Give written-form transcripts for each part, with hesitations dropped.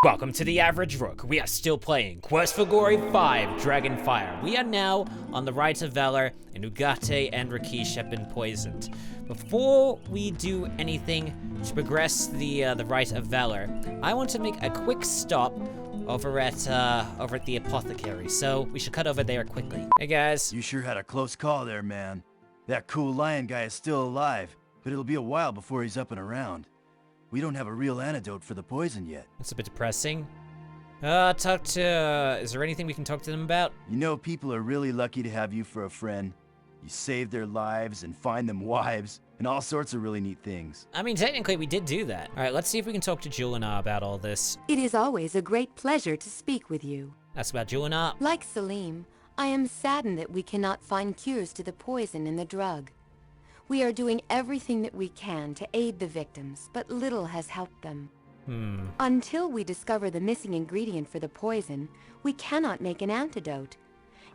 Welcome to the Average Rook. We are still playing Quest for Glory 5, Dragonfire. We are now on the Rite of Valor, and Ugarte and Rakesh have been poisoned. Before we do anything to progress the Rite of Valor, I want to make a quick stop over at the apothecary, so we should cut over there quickly. Hey guys. You sure had a close call there, man. That cool lion guy is still alive, but it'll be a while before he's up and around. We don't have a real antidote for the poison yet. That's a bit depressing. Is there anything we can talk to them about? You know, people are really lucky to have you for a friend. You save their lives and find them wives, and all sorts of really neat things. I mean, technically we did do that. All right, let's see if we can talk to Juliana about all this. It is always a great pleasure to speak with you. That's about Juliana. Like Salim, I am saddened that we cannot find cures to the poison in the drug. We are doing everything that we can to aid the victims, but little has helped them. Until we discover the missing ingredient for the poison, we cannot make an antidote.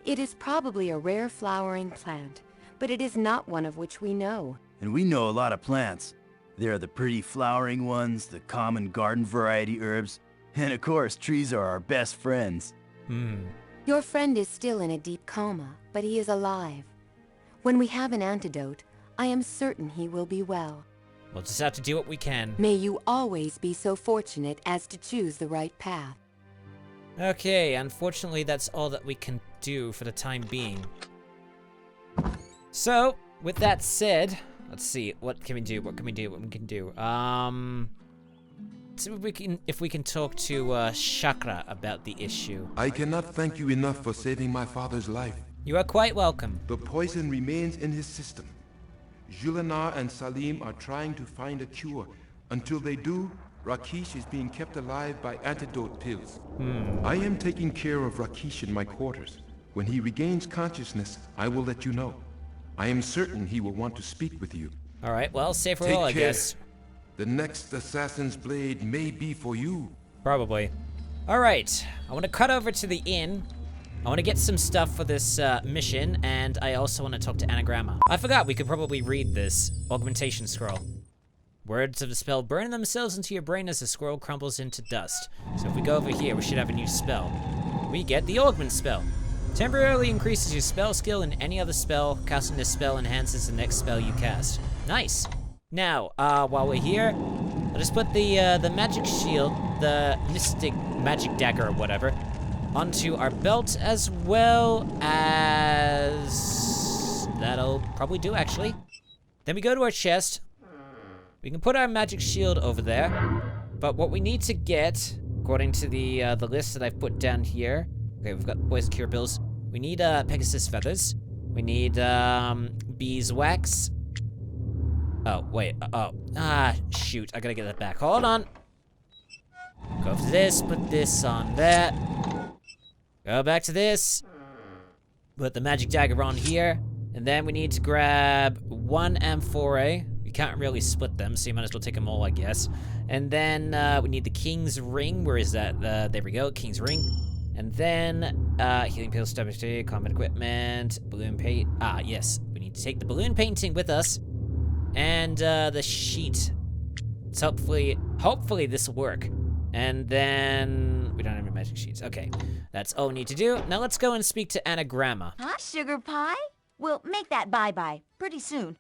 It is probably a rare flowering plant, but it is not one of which we know. And we know a lot of plants. There are the pretty flowering ones, the common garden variety herbs, and of course, trees are our best friends. Your friend is still in a deep coma, but he is alive. When we have an antidote, I am certain he will be well. We'll just have to do what we can. May you always be so fortunate as to choose the right path. Okay, unfortunately that's all that we can do for the time being. So, with that said, let's see, what can we do? Let's see if we can talk to Chakra about the issue. I cannot thank you enough for saving my father's life. You are quite welcome. The poison remains in his system. Juliana and Salim are trying to find a cure. Until they do, Rakesh is being kept alive by antidote pills. I am taking care of Rakesh in my quarters. When he regains consciousness, I will let you know. I am certain he will want to speak with you. Alright, well, safe for Take all, I care. guess. The next assassin's blade may be for you. Probably. Alright, I want to cut over to the inn. I want to get some stuff for this mission, and I also want to talk to Anagramma. I forgot we could probably read this augmentation scroll. Words of the spell burn themselves into your brain as the scroll crumbles into dust. So if we go over here, we should have a new spell. We get the Augment Spell. Temporarily increases your spell skill, and any other spell casting this spell enhances the next spell you cast. Nice. Now, while we're here, I'll just put the magic shield, the mystic magic dagger or whatever, onto our belt, as well as... That'll probably do, actually. Then we go to our chest. We can put our magic shield over there. But what we need to get, according to the list that I've put down here... Okay, we've got poison cure pills. We need Pegasus feathers. We need beeswax. Oh, wait. Shoot. I gotta get that back. Hold on. Go for this. Put this on that. Go back to this. Put the magic dagger on here. And then we need to grab one amphora. We can't really split them, so you might as well take them all, I guess. And then we need the King's Ring. Where is that? There we go. King's Ring. And then healing pills, stability, combat equipment, balloon paint. Yes. We need to take the balloon painting with us. And the sheet. So hopefully this will work. And then we don't have any magic sheets. Okay, that's all we need to do. Now let's go and speak to Anagramma. Huh, sugar pie? We'll make that bye-bye pretty soon.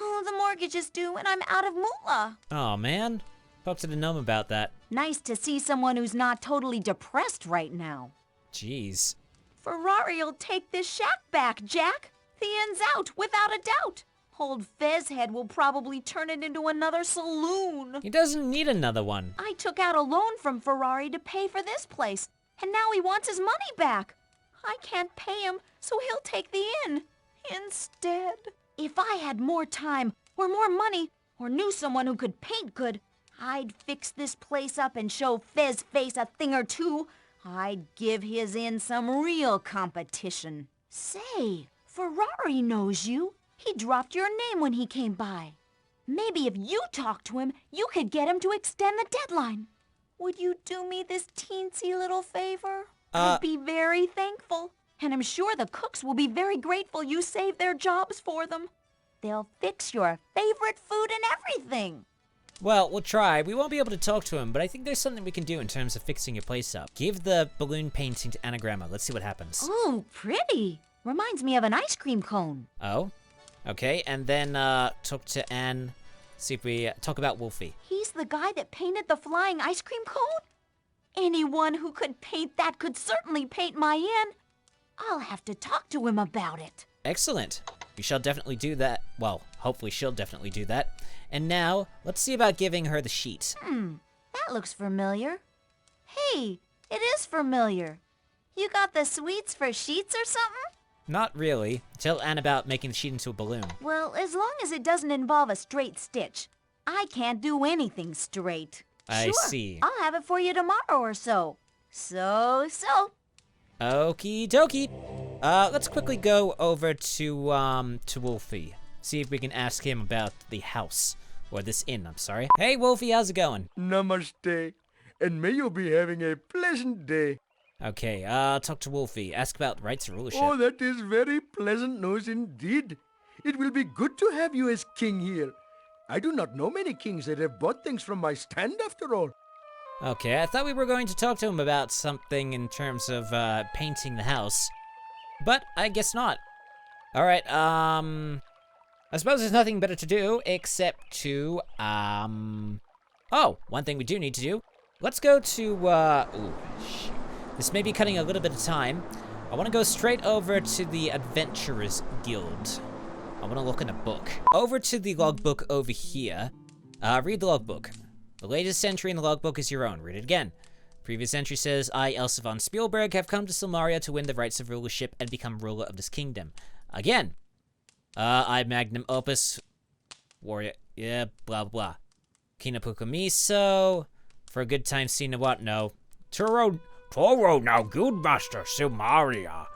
Oh, the mortgage is due and I'm out of moolah. Oh man, talk to the gnome about that. Nice to see someone who's not totally depressed right now. Jeez. Ferrari'll take this shack back, Jack. The end's out, without a doubt. Old Fezhead will probably turn it into another saloon. He doesn't need another one. I took out a loan from Ferrari to pay for this place, and now he wants his money back. I can't pay him, so he'll take the inn instead. If I had more time, or more money, or knew someone who could paint good, I'd fix this place up and show Fezface a thing or two. I'd give his inn some real competition. Say, Ferrari knows you. He dropped your name when he came by. Maybe if you talk to him, you could get him to extend the deadline. Would you do me this teensy little favor? I'd be very thankful. And I'm sure the cooks will be very grateful you saved their jobs for them. They'll fix your favorite food and everything. Well, we'll try. We won't be able to talk to him, but I think there's something we can do in terms of fixing your place up. Give the balloon painting to Anagramma. Let's see what happens. Oh, pretty. Reminds me of an ice cream cone. Oh? Okay, and then talk to Anne. See if we talk about Wolfie. He's the guy that painted the flying ice cream cone? Anyone who could paint that could certainly paint my inn. I'll have to talk to him about it. Excellent. We shall definitely do that. Well, hopefully she'll definitely do that. And now, let's see about giving her the sheet. That looks familiar. Hey, it is familiar. You got the sweets for sheets or something? Not really. Tell Anne about making the sheet into a balloon. Well, as long as it doesn't involve a straight stitch. I can't do anything straight. I Sure, see. I'll have it for you tomorrow or so. So. Okie dokie. Let's quickly go over to Wolfie. See if we can ask him about the house. Or this inn, I'm sorry. Hey, Wolfie, how's it going? Namaste, and may you be having a pleasant day. Okay, talk to Wolfie. Ask about rights of rulership. Oh, that is very pleasant news indeed. It will be good to have you as king here. I do not know many kings that have bought things from my stand after all. Okay, I thought we were going to talk to him about something in terms of, painting the house. But I guess not. Alright, I suppose there's nothing better to do except to, oh, one thing we do need to do. Let's go to, ooh, shoot. This may be cutting a little bit of time. I want to go straight over to the Adventurers Guild. I want to look in a book. Over to the logbook over here. Read the logbook. The latest entry in the logbook is your own. Read it again. Previous entry says, I, Elsa von Spielberg, have come to Silmaria to win the rights of rulership and become ruler of this kingdom. Again. I, Magnum Opus, warrior, yeah, blah, blah. Kinapuka Miso, for a good time seen a what? No. Toro now, Guildmaster Silmaria.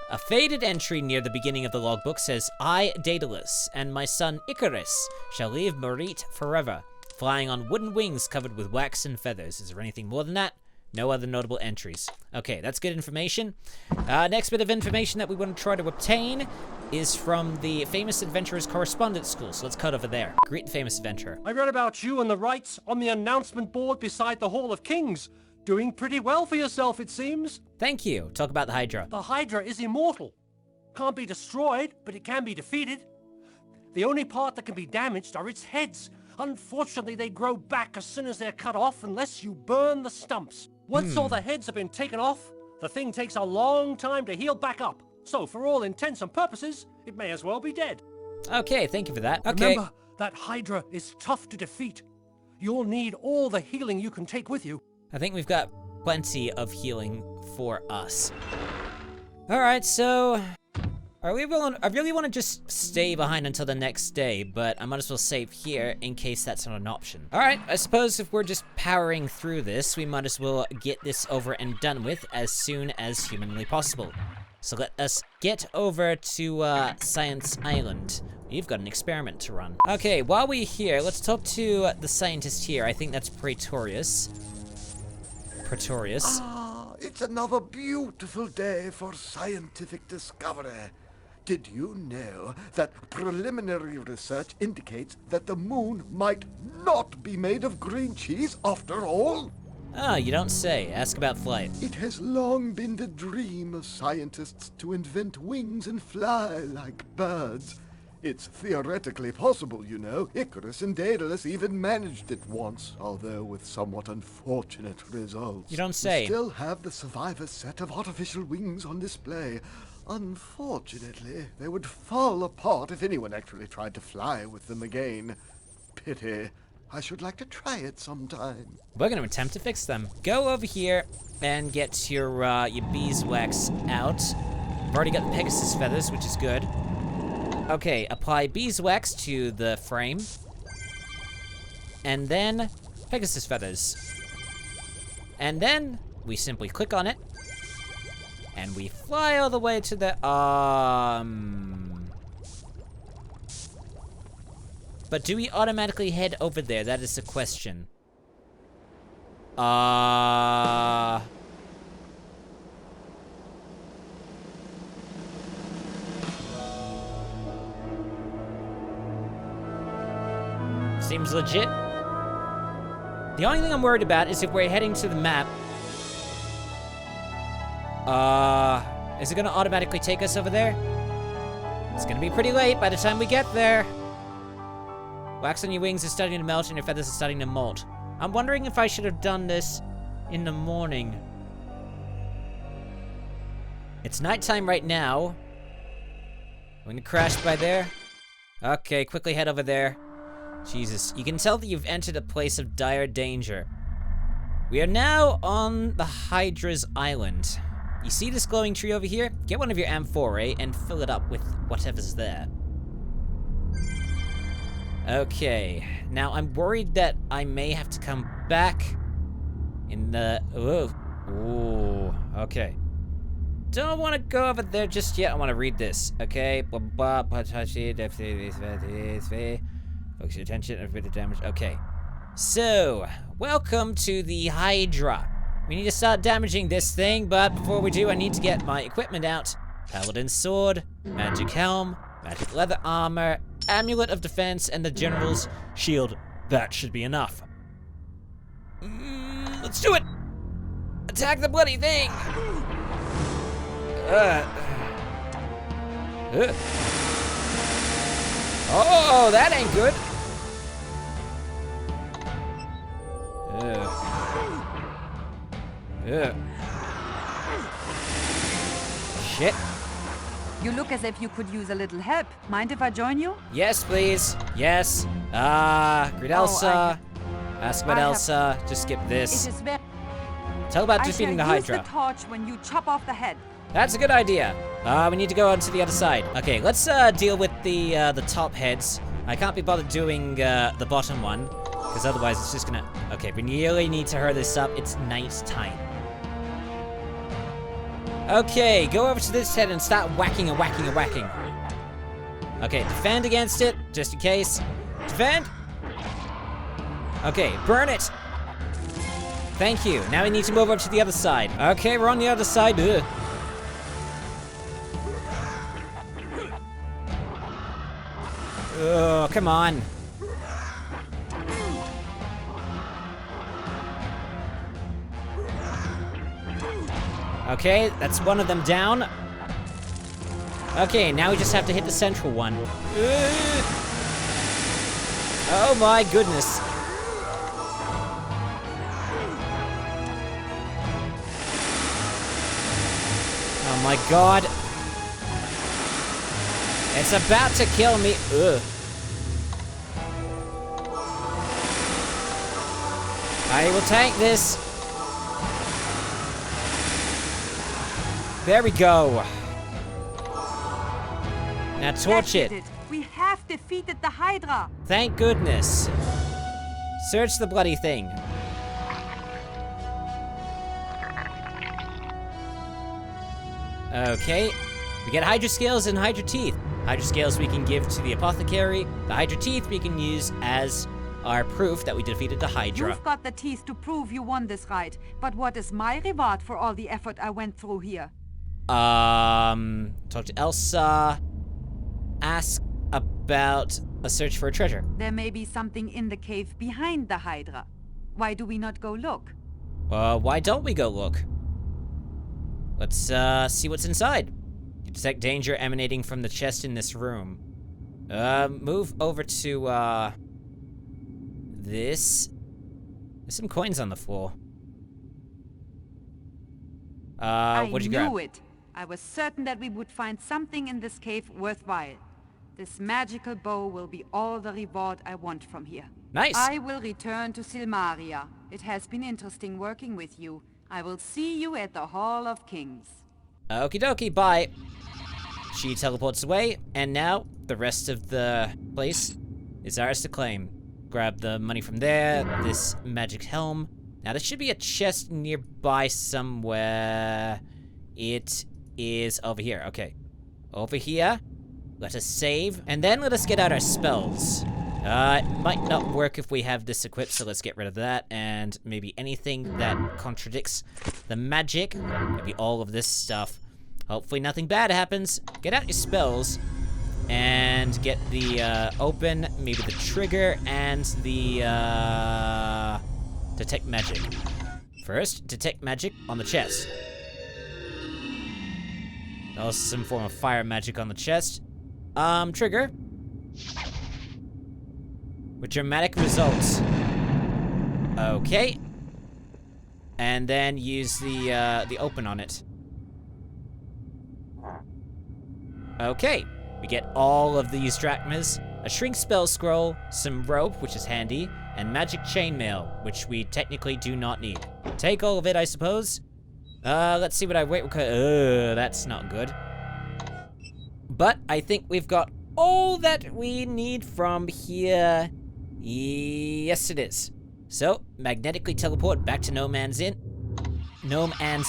A faded entry near the beginning of the logbook says, I, Daedalus, and my son Icarus shall leave Merite forever, flying on wooden wings covered with wax and feathers. Is there anything more than that? No other notable entries. Okay, that's good information. Next bit of information that we want to try to obtain is from the Famous Adventurers Correspondence School, so let's cut over there. Greet the Famous Adventurer. I read about you and the rights on the announcement board beside the Hall of Kings. Doing pretty well for yourself, it seems. Thank you. Talk about the Hydra. The Hydra is immortal. Can't be destroyed, but it can be defeated. The only part that can be damaged are its heads. Unfortunately, they grow back as soon as they're cut off unless you burn the stumps. Once all the heads have been taken off, the thing takes a long time to heal back up. So for all intents and purposes, it may as well be dead. Okay, thank you for that. Okay. Remember, that Hydra is tough to defeat. You'll need all the healing you can take with you. I think we've got plenty of healing for us. Alright, so I really want to just stay behind until the next day, but I might as well save here in case that's not an option. Alright, I suppose if we're just powering through this, we might as well get this over and done with as soon as humanly possible. So let us get over to Science Island. We've got an experiment to run. Okay, while we're here, let's talk to the scientist here. I think that's Praetorius. Ah, it's another beautiful day for scientific discovery. Did you know that preliminary research indicates that the moon might not be made of green cheese after all? Ah, you don't say. Ask about flight. It has long been the dream of scientists to invent wings and fly like birds. It's theoretically possible, you know. Icarus and Daedalus even managed it once, although with somewhat unfortunate results. You don't say. We still have the survivor's set of artificial wings on display. Unfortunately, they would fall apart if anyone actually tried to fly with them again. Pity. I should like to try it sometime. We're gonna attempt to fix them. Go over here and get your beeswax out. I've already got the Pegasus feathers, which is good. Okay, apply beeswax to the frame. And then Pegasus feathers. And then we simply click on it. And we fly all the way to the, But do we automatically head over there? That is the question. Seems legit. The only thing I'm worried about is if we're heading to the map. Is it gonna automatically take us over there? It's gonna be pretty late by the time we get there. Wax on your wings is starting to melt and your feathers are starting to molt. I'm wondering if I should have done this in the morning. It's nighttime right now. We're gonna crash by there. Okay, quickly head over there. Jesus, you can tell that you've entered a place of dire danger. We are now on the Hydra's island. You see this glowing tree over here? Get one of your amphorae and fill it up with whatever's there. Okay, now I'm worried that I may have to come back in the... Ooh, okay. Don't want to go over there just yet. I want to read this, okay? Focus your attention, a bit of damage. Okay, so welcome to the Hydra. We need to start damaging this thing, but before we do, I need to get my equipment out. Paladin sword, magic helm, magic leather armor, amulet of defense, and the general's shield. That should be enough. Let's do it! Attack the bloody thing! Oh, that ain't good. Shit. You look as if you could use a little help. Mind if I join you? Yes, please. Yes. Greet Elsa. Ask about Elsa. Just skip this. It is very... Tell about defeating the Hydra. Use the torch when you chop off the head. That's a good idea. We need to go on to the other side. Okay, let's deal with the top heads. I can't be bothered doing the bottom one, because otherwise it's just gonna... Okay, we really need to hurry this up. It's night time. Okay, go over to this head and start whacking and whacking and whacking. Okay, defend against it, just in case. Defend! Okay, burn it! Thank you. Now we need to move over to the other side. Okay, we're on the other side. Ugh. Oh, come on. Okay, that's one of them down. Okay, now we just have to hit the central one. Oh my goodness. Oh my god. It's about to kill me. Ugh. I will tank this. There we go. Now torch it. We have defeated the Hydra. Thank goodness. Search the bloody thing. Okay. We get Hydra scales and Hydra teeth. Hydra scales we can give to the apothecary. The Hydra teeth we can use as our proof that we defeated the Hydra. You've got the teeth to prove you won this ride. But what is my reward for all the effort I went through here? Talk to Elsa. Ask about a search for a treasure. There may be something in the cave behind the Hydra. Why do we not go look? Why don't we go look? Let's, see what's inside. You detect danger emanating from the chest in this room. Move over to, this. There's some coins on the floor. What'd you grab? I knew it. I was certain that we would find something in this cave worthwhile. This magical bow will be all the reward I want from here. Nice. I will return to Silmaria. It has been interesting working with you. I will see you at the Hall of Kings. Okie dokie, bye. She teleports away, and now the rest of the place is ours to claim. Grab the money from there, this magic helm. Now there should be a chest nearby somewhere. It is over here, okay. Over here. Let us save, and then let us get out our spells. It might not work if we have this equipped, so let's get rid of that, and maybe anything that contradicts the magic. Maybe all of this stuff. Hopefully nothing bad happens. Get out your spells, and get the, open, maybe the trigger, and the, Detect magic. First, detect magic on the chest. Also some form of fire magic on the chest. Trigger. With dramatic results. Okay. And then use the open on it. Okay. We get all of these drachmas, a shrink spell scroll, some rope, which is handy, and magic chainmail, which we technically do not need. Take all of it, I suppose. Let's see what I wait. That's not good. But I think we've got all that we need from here. Yes, it is. So, magnetically teleport back to No Man's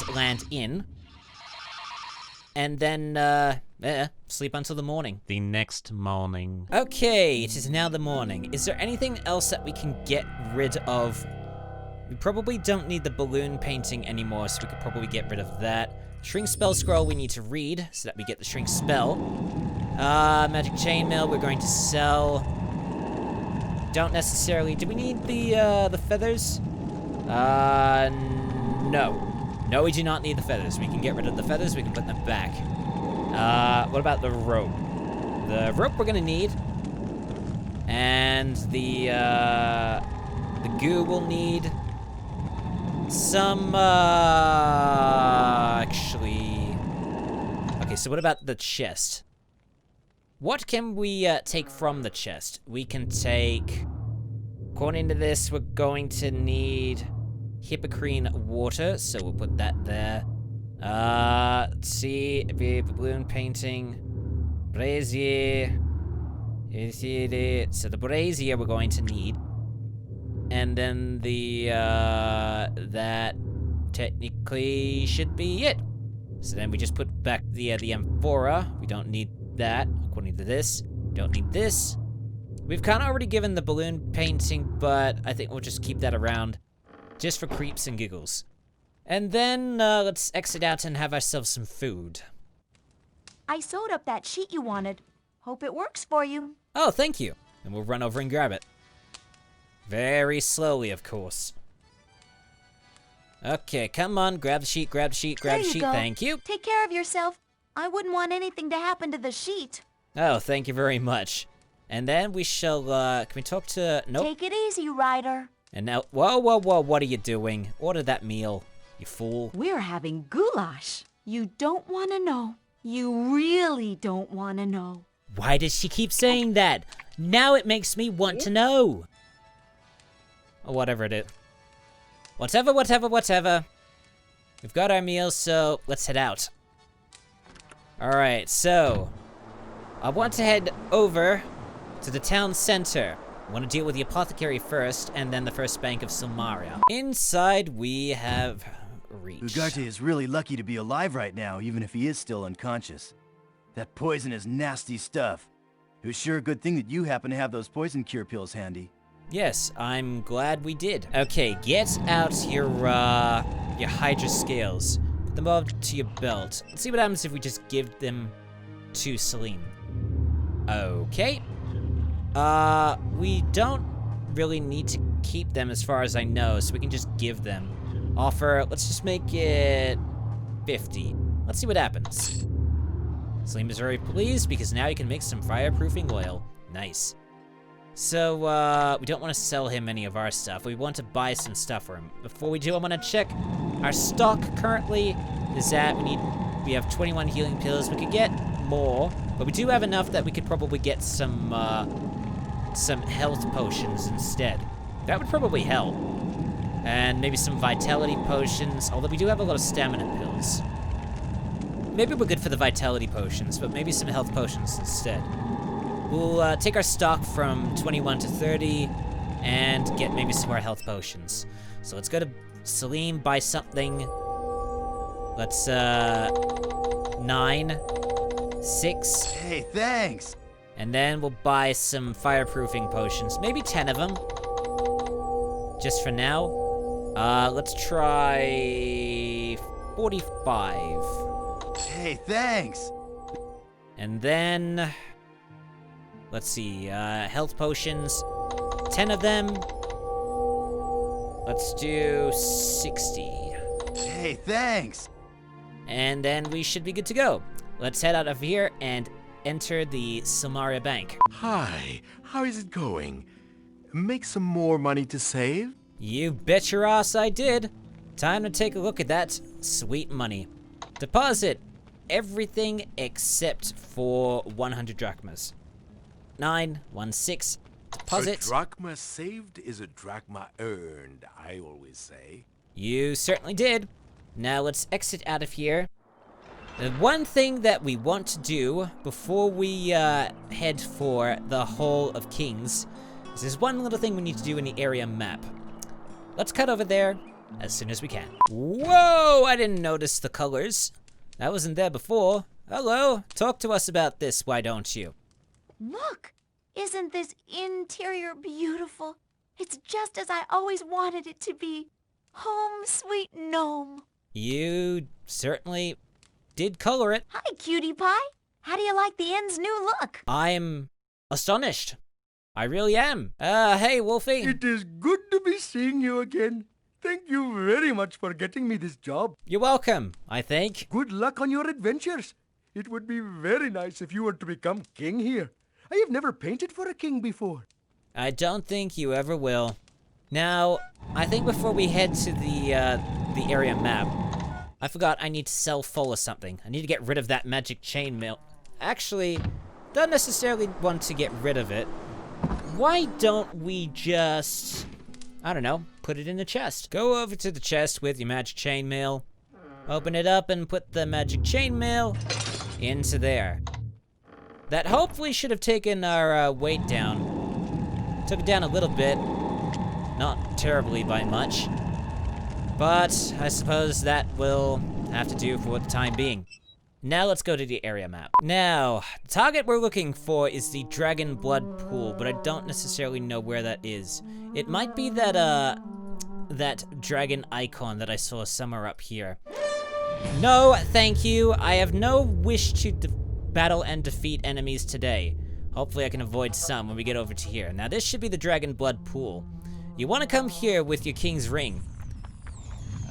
Land Inn. And then, sleep until the morning. The next morning. Okay, it is now the morning. Is there anything else that we can get rid of? We probably don't need the balloon painting anymore, so we could probably get rid of that. Shrink spell scroll we need to read, so that we get the shrink spell. Magic chainmail we're going to sell. Don't necessarily... Do we need the feathers? No. No, we do not need the feathers. We can get rid of the feathers, we can put them back. What about the rope? The rope we're gonna need. And the goo we'll need. Some, actually... Okay, so what about the chest? What can we, take from the chest? We can take... According to this, we're going to need Hippocrene water, so we'll put that there. Let's see, balloon painting, brazier. So the brazier we're going to need. And then that technically should be it. So then we just put back the amphora. We don't need that, according to this. Don't need this. We've kind of already given the balloon painting, but I think we'll just keep that around just for creeps and giggles. And then, let's exit out and have ourselves some food. I sewed up that sheet you wanted. Hope it works for you. Oh, thank you. And we'll run over and grab it. Very slowly, of course. Okay, come on, grab the sheet, grab the sheet, grab the sheet, thank you. Take care of yourself. I wouldn't want anything to happen to the sheet. Oh, thank you very much. And then we shall, can we talk to... Nope. Take it easy, Ryder. And now, whoa, whoa, whoa, what are you doing? Order that meal, you fool. We're having goulash. You don't want to know. You really don't want to know. Why does she keep saying that? Now it makes me want to know. Or whatever it is. Whatever. We've got our meals, so let's head out. Alright, so... I want to head over to the town center. I want to deal with the apothecary first, and then the first bank of Silmaria. Inside, we have reached. Ugarte is really lucky to be alive right now, even if he is still unconscious. That poison is nasty stuff. It was sure a good thing that you happen to have those poison cure pills handy. Yes, I'm glad we did. Okay, get out your Hydra scales. Put them up to your belt. Let's see what happens if we just give them to Salim. Okay. We don't really need to keep them as far as I know, so we can just give them. Offer, let's just make it 50. Let's see what happens. Salim is very pleased because now he can make some fireproofing oil. Nice. So, we don't want to sell him any of our stuff. We want to buy some stuff for him. Before we do, I want to check our stock currently is at, we have 21 healing pills. We could get more, but we do have enough that we could probably get some health potions instead. That would probably help. And maybe some vitality potions, although we do have a lot of stamina pills. Maybe we're good for the vitality potions, but maybe some health potions instead. We'll take our stock from 21 to 30 and get maybe some more health potions. So let's go to Salim, buy something. Let's, 9, 6. Hey, thanks! And then we'll buy some fireproofing potions, maybe 10 of them. Just for now. Let's try 45. Hey, thanks! And then, let's see, health potions, 10 of them. Let's do 60. Hey, thanks. And then we should be good to go. Let's head out of here and enter the Samaria Bank. Hi, how is it going? Make some more money to save? You bet your ass I did. Time to take a look at that sweet money. Deposit everything except for 100 drachmas. 916. Deposit. A drachma saved is a drachma earned, I always say. You certainly did. Now let's exit out of here. The one thing that we want to do before we head for the Hall of Kings is there's one little thing we need to do in the area map. Let's cut over there as soon as we can. Whoa, I didn't notice the colors. That wasn't there before. Hello, talk to us about this, why don't you? Look! Isn't this interior beautiful? It's just as I always wanted it to be. Home sweet gnome. You certainly did color it. Hi, cutie pie. How do you like the inn's new look? I'm astonished. I really am. Hey, Wolfie. It is good to be seeing you again. Thank you very much for getting me this job. You're welcome, I think. Good luck on your adventures. It would be very nice if you were to become king here. I have never painted for a king before. I don't think you ever will. Now, I think before we head to the area map, I forgot I need to sell full of something. I need to get rid of that magic chainmail. Actually, don't necessarily want to get rid of it. Why don't we just, I don't know, put it in the chest? Go over to the chest with your magic chainmail, open it up and put the magic chainmail into there. That hopefully should have taken our weight down. Took it down a little bit. Not terribly by much. But I suppose that will have to do for the time being. Now let's go to the area map. Now, the target we're looking for is the Dragon Blood Pool, but I don't necessarily know where that is. It might be that, that dragon icon that I saw somewhere up here. No, thank you. I have no wish to battle and defeat enemies today. Hopefully I can avoid some when we get over to here. Now this should be the Dragon Blood Pool. You want to come here with your King's Ring.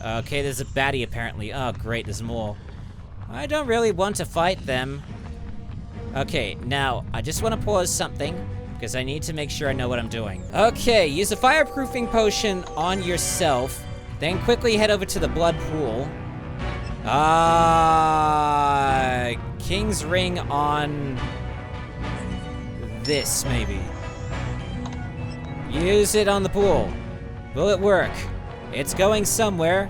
Okay, there's a baddie apparently. Oh great, there's more. I don't really want to fight them. Okay, now I just want to pause something because I need to make sure I know what I'm doing. Okay, use a fireproofing potion on yourself, then quickly head over to the blood pool. King's Ring on this, maybe. Use it on the pool. Will it work? It's going somewhere.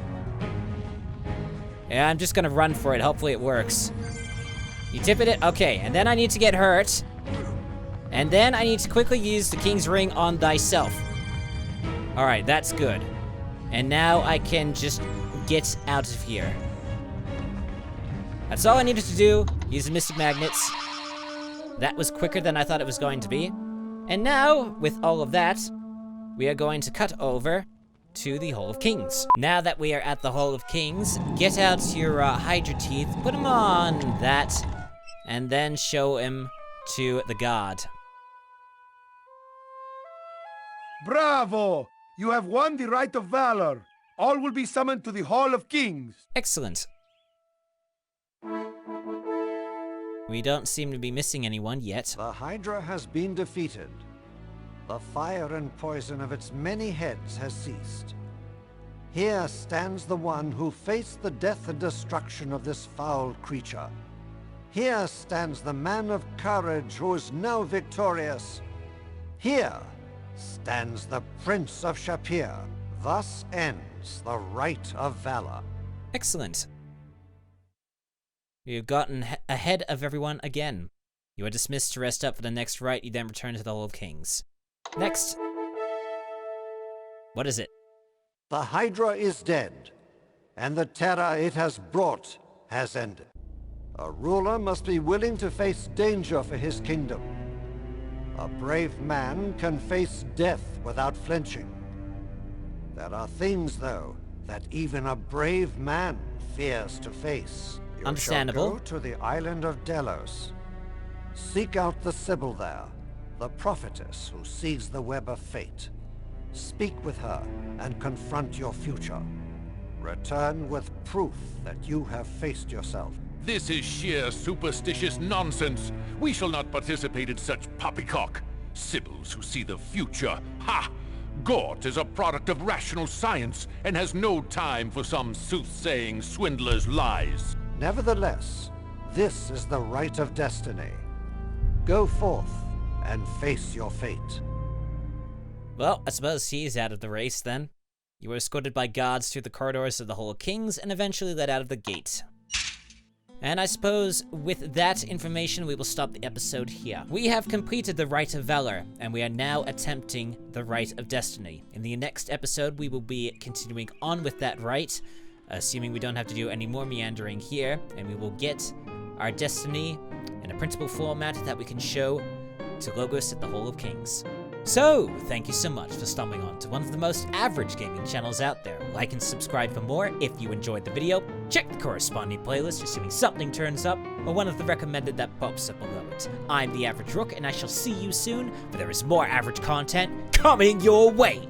Yeah, I'm just gonna run for it. Hopefully it works. You tip it, okay, and then I need to get hurt. And then I need to quickly use the King's Ring on thyself. Alright, that's good. And now I can just get out of here. That's all I needed to do. Use the Mystic Magnets. That was quicker than I thought it was going to be. And now, with all of that, we are going to cut over to the Hall of Kings. Now that we are at the Hall of Kings, get out your Hydra teeth, put them on that, and then show him to the guard. Bravo! You have won the Rite of Valor. All will be summoned to the Hall of Kings. Excellent. We don't seem to be missing anyone yet. The Hydra has been defeated. The fire and poison of its many heads has ceased. Here stands the one who faced the death and destruction of this foul creature. Here stands the man of courage who is now victorious. Here stands the Prince of Shapir. Thus ends the Rite of Valor. Excellent. You've gotten ahead of everyone again. You are dismissed to rest up for the next rite. You then return to the Hall of Kings. Next. What is it? The Hydra is dead, and the terror it has brought has ended. A ruler must be willing to face danger for his kingdom. A brave man can face death without flinching. There are things, though, that even a brave man fears to face. You Understandable. shall go to the island of Delos. Seek out the Sibyl there, the prophetess who sees the web of fate. Speak with her and confront your future. Return with proof that you have faced yourself. This is sheer superstitious nonsense. We shall not participate in such poppycock. Sibyls who see the future. Ha! Gort is a product of rational science and has no time for some soothsaying swindler's lies. Nevertheless, this is the rite of destiny. Go forth and face your fate. Well, I suppose he's out of the race then. You were escorted by guards through the corridors of the Hall of Kings and eventually let out of the gate. And I suppose with that information, we will stop the episode here. We have completed the Rite of Valor, and we are now attempting the Rite of Destiny. In the next episode, we will be continuing on with that rite, assuming we don't have to do any more meandering here, and we will get our destiny in a printable format that we can show to Logos at the Hall of Kings. So, thank you so much for stumbling on to one of the most average gaming channels out there. Like and subscribe for more if you enjoyed the video. Check the corresponding playlist assuming something turns up, or one of the recommended that pops up below it. I'm the Average Rook, and I shall see you soon, for there is more average content coming your way!